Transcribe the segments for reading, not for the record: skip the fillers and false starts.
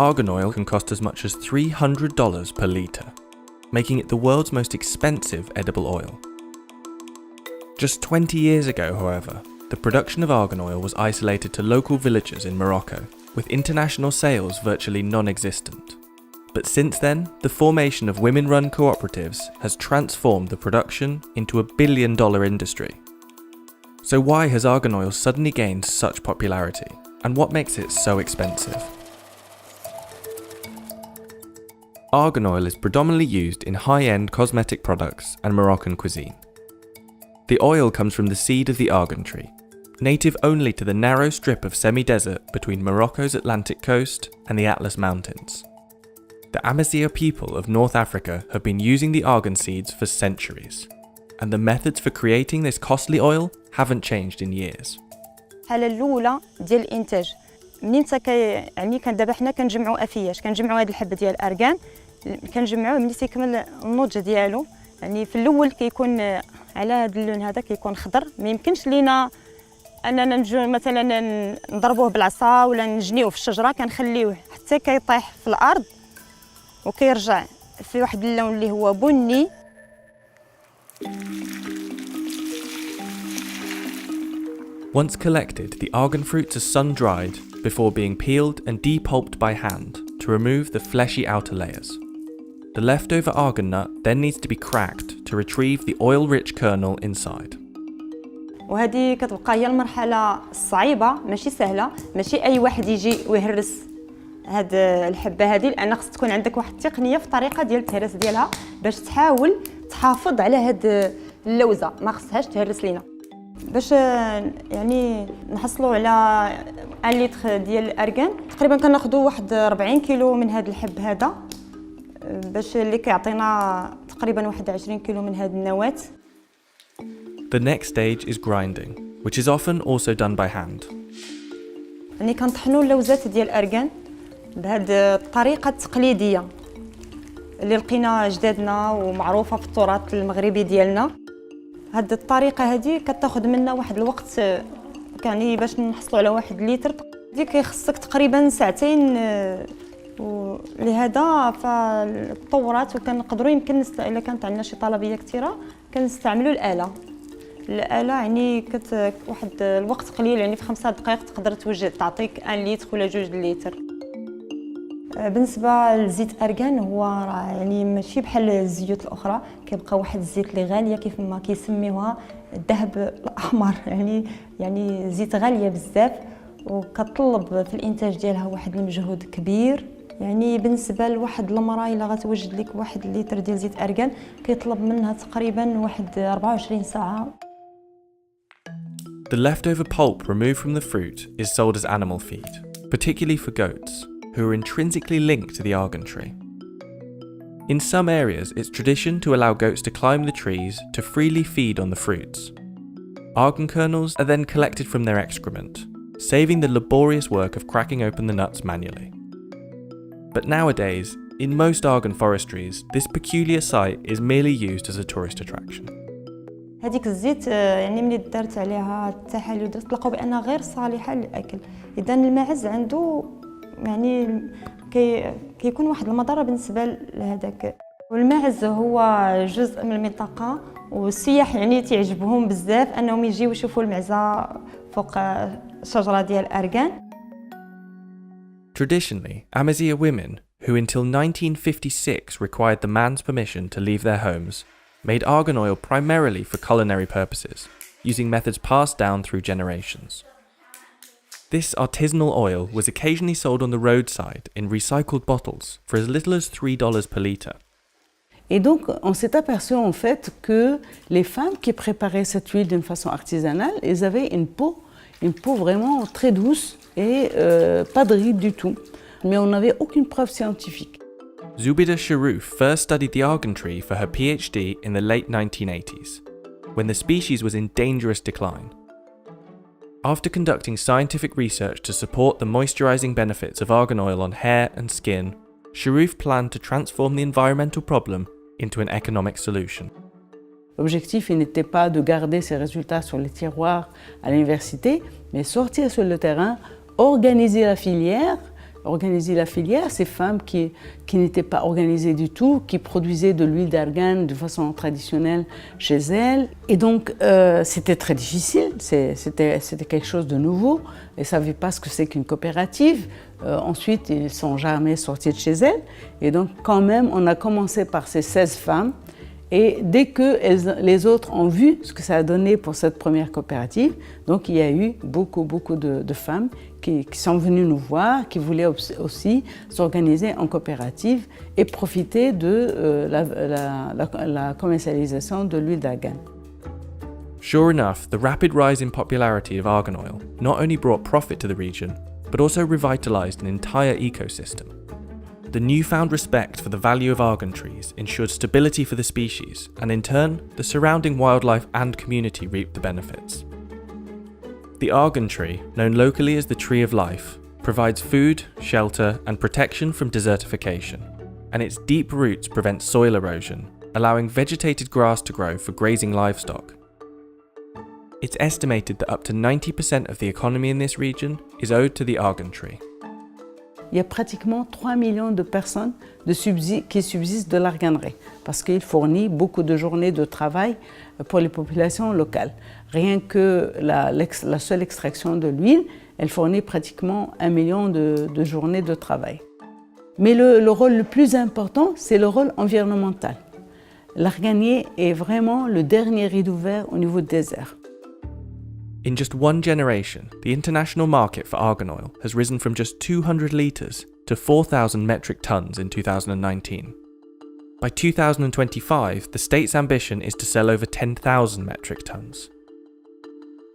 argan oil can cost as much as $300 per litre, making it the world's most expensive edible oil. Just 20 years ago, however, the production of argan oil was isolated to local villages in Morocco, with international sales virtually non-existent. But since then, the formation of women-run cooperatives has transformed the production into a billion-dollar industry. So why has argan oil suddenly gained such popularity, and what makes it so expensive? Argan oil is predominantly used in high-end cosmetic products and Moroccan cuisine. The oil comes from the seed of the argan tree, native only to the narrow strip of semi-desert between Morocco's Atlantic coast and the Atlas Mountains. The Amazigh people of North Africa have been using the argan seeds for centuries, and the methods for creating this costly oil haven't changed in years. الحالة الأولى ديال الإنتاج منين يعني كان دابا حنا كنجمعوا أفياش كنجمعوا هاد الحبة ديال الأرغان كنجمعوه ملي تيكمل النضج ديالو يعني في الأول كيكون على هاد اللون هذا كيكون خضر ما يمكنش لينا أننا نجو مثلا نضربوه بالعصا ولا نجنيوه في الشجرة كنخليوه حتى كيطيح في الأرض وكيرجع في واحد اللون اللي هو بني. Once collected, the argan fruits are sun-dried before being peeled and depulped by hand to remove the fleshy outer layers. The leftover argan nut then needs to be cracked to retrieve the oil-rich kernel inside. وهذه كتبقى هي المرحلة الصعيبة ماشي سهلة ماشي أي واحد يجي ويهرس هاد الحبة هذه لأن خص تكون عندك واحد التقنية في الطريقة ديال التهريس ديالها باش تحاول تحافظ على هاد اللوزة ما خصهاش تهرس لينا. باش يعني نحصلوا على 1 لتر ديال الأرغان تقريبا كناخذوا واحد 40 كيلو من هذا الحب هذا باش اللي كيعطينا تقريبا واحد 20 كيلو من هذه النواة. The next stage is grinding, which is often also done by hand. يعني كنطحنوا اللوزات ديال الأرغان بهذه الطريقة التقليدية اللي لقينا جدادنا ومعروفة في التراث المغربي ديالنا. هذه الطريقة هذه كتاخذ منا واحد الوقت يعني باش نحصلوا على 1 لتر دي كيخصك تقريبا 2 ساعات ولهذا فالتطورات وكنقدروا يمكن الا كانت عندنا شي طلبيه كثيره كنستعملوا الآلة يعني واحد الوقت قليل يعني في 5 دقائق تقدر توجد تعطيك 1 لتر ولا 2 لتر. بالنسبه لزيت أرغان هو يعني ماشي بحال الزيوت الاخرى كيبقى واحد الزيت اللي غاليه كيف ما كيسميوها الذهب الاحمر يعني زيت غاليه بزاف وكتطلب في الانتاج ديالها واحد المجهود كبير. يعني بالنسبه لواحد المراه الا غتوجد لك 1 لتر ديال زيت أرغان كيطلب منها تقريبا واحد 24 ساعه. The leftover pulp removed from the fruit is sold as animal feed, particularly for goats, who are intrinsically linked to the argan tree. In some areas, it's tradition to allow goats to climb the trees to freely feed on the fruits. Argan kernels are then collected from their excrement, saving the laborious work of cracking open the nuts manually. But nowadays, in most argan forestries, this peculiar site is merely used as a tourist attraction. هذيك الزيت يعني ملي دارت عليها التحاليل تلقاو بانها غير صالحه للاكل. اذا الماعز عنده يعني كيكون واحد المضره بالنسبه لهذاك. والماعز هو جزء من المنطقه والسياح يعني تعجبهم بزاف انهم يجيو يشوفوا المعزه فوق الشجره ديال أرغان. Traditionally, Amazigh women, who until 1956 required the man's permission to leave their homes, made argan oil primarily for culinary purposes, using methods passed down through generations. This artisanal oil was occasionally sold on the roadside in recycled bottles for as little as $3 per litre. Et donc, on s'est aperçu en fait que les femmes qui préparaient cette huile d'une façon artisanale, elles avaient une peau vraiment très douce et pas de rides du tout. Mais on n'avait aucune preuve scientifique. Zubida Sharouf first studied the argan tree for her PhD in the late 1980s, when the species was in dangerous decline. After conducting scientific research to support the moisturizing benefits of argan oil on hair and skin, Sharouf planned to transform the environmental problem into an economic solution. L'objectif n'était pas de garder ces résultats sur les tiroirs à l'université, mais sortir sur le terrain, organiser la filière, organiser la filière, ces femmes qui n'étaient pas organisées du tout, qui produisaient de l'huile d'argan de façon traditionnelle chez elles. Et donc, c'était très difficile, c'était quelque chose de nouveau. Elles ne savaient pas ce que c'est qu'une coopérative. Ensuite, ils ne sont jamais sortis de chez elles. Et donc, quand même, on a commencé par ces 16 femmes. Et dès que les autres ont vu ce que ça a donné pour cette première coopérative, donc il y a eu beaucoup de femmes qui sont venues nous voir, qui voulaient aussi s'organiser en coopérative et profiter de la commercialisation de l'huile d'argan. Sure enough, the rapid rise in popularity of argan oil not only brought profit to the region, but also revitalized an entire ecosystem. The newfound respect for the value of argan trees ensured stability for the species, and in turn, the surrounding wildlife and community reaped the benefits. The argan tree, known locally as the Tree of Life, provides food, shelter, and protection from desertification, and its deep roots prevent soil erosion, allowing vegetated grass to grow for grazing livestock. It's estimated that up to 90% of the economy in this region is owed to the argan tree. Il y a pratiquement 3 millions de personnes qui subsistent de l'arganerie parce qu'il fournit beaucoup de journées de travail pour les populations locales. Rien que la seule extraction de l'huile, elle fournit pratiquement 1 million de journées de travail. Mais le rôle le plus important, c'est le rôle environnemental. L'arganier est vraiment le dernier rideau vert au niveau du désert. In just one generation, the international market for argan oil has risen from just 200 litres to 4,000 metric tonnes in 2019. By 2025, the state's ambition is to sell over 10,000 metric tonnes.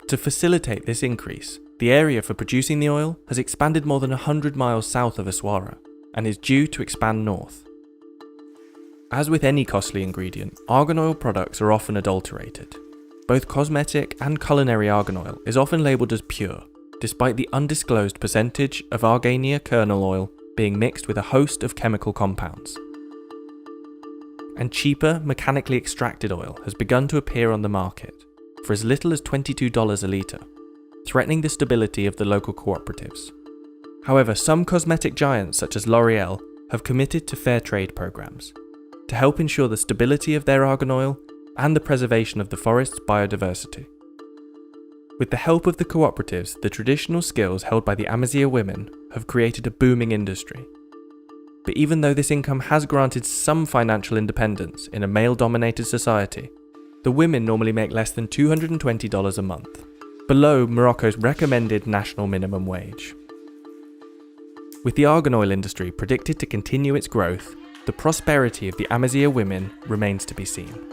To facilitate this increase, the area for producing the oil has expanded more than 100 miles south of Aswara and is due to expand north. As with any costly ingredient, argan oil products are often adulterated. Both cosmetic and culinary argan oil is often labelled as pure, despite the undisclosed percentage of Argania kernel oil being mixed with a host of chemical compounds. And cheaper, mechanically extracted oil has begun to appear on the market, for as little as $22 a litre, threatening the stability of the local cooperatives. However, some cosmetic giants such as L'Oreal have committed to fair trade programmes to help ensure the stability of their argan oil and the preservation of the forest's biodiversity. With the help of the cooperatives, the traditional skills held by the Amazigh women have created a booming industry. But even though this income has granted some financial independence in a male-dominated society, the women normally make less than $220 a month, below Morocco's recommended national minimum wage. With the argan oil industry predicted to continue its growth, the prosperity of the Amazigh women remains to be seen.